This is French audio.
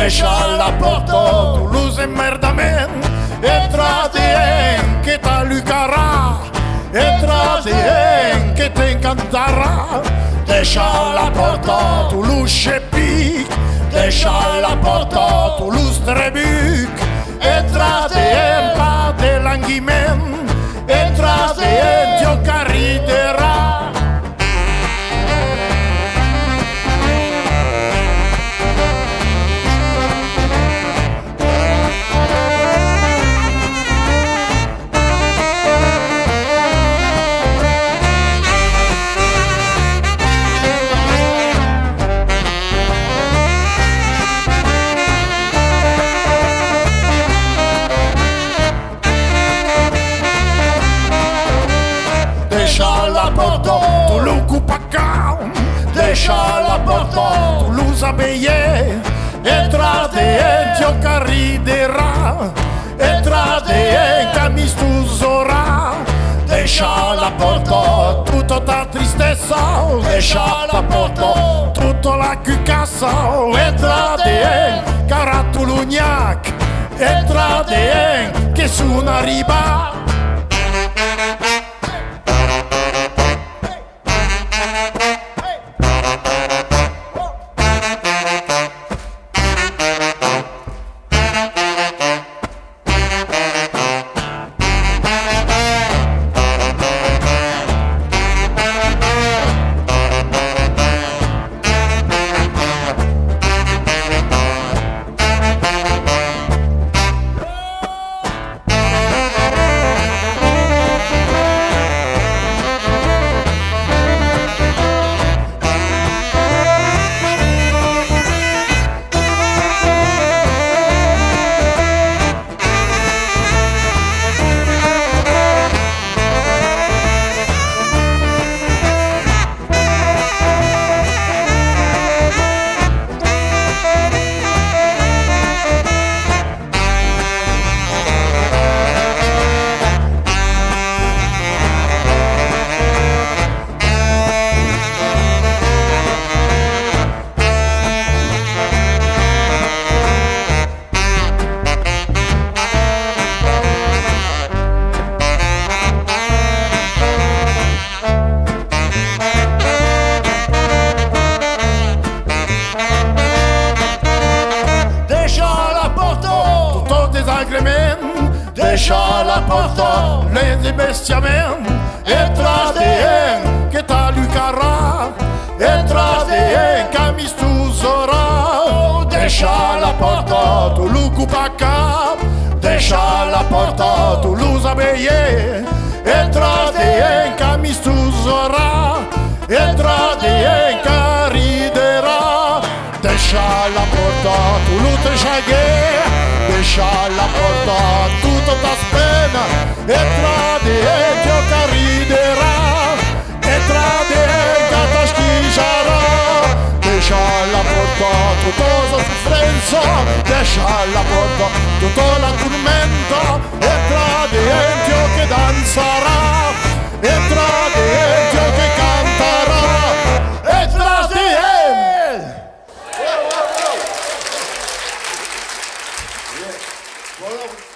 deixa la porta, Toulouse e merdament, entra dient que t'allucarà, entra dient que t'encantarà, deixa la porta, Toulouse e pic, deixa la porta, Toulouse Trebuc, entra dient pas de languiment, entra dient jo carriderà. Deixa la porta, Toulouse Cupacau, deixa la porta, Toulouse Abeye, entra dient jo carriderà, entra dient camistuzorà, deixa la porta, tutta ta tristezza, deixa la porta, tutta la cucassa, entra dient cara Toulugnac, entra dient che sono arrivato. Deixa la porta, les bestiaments, entra dient que t'allucarà, entra dient camistuzorà, deixa la porta, Toulouse Cupacau, deixa la porta, Toulouse Abeye, entra dient camistuzorà, entra dient carriderà, deixa la porta, Toulouse Jaguer, deixa la porta, tutta ta spena, entra dient jo carriderà, entra dient che t'aschijarà, deixa la porta, tutta la sofferenza, deixa la porta, tutta la tormenta, entra dient jo che danzarà, entra dient jo che cantarà, entra dient. Voilà.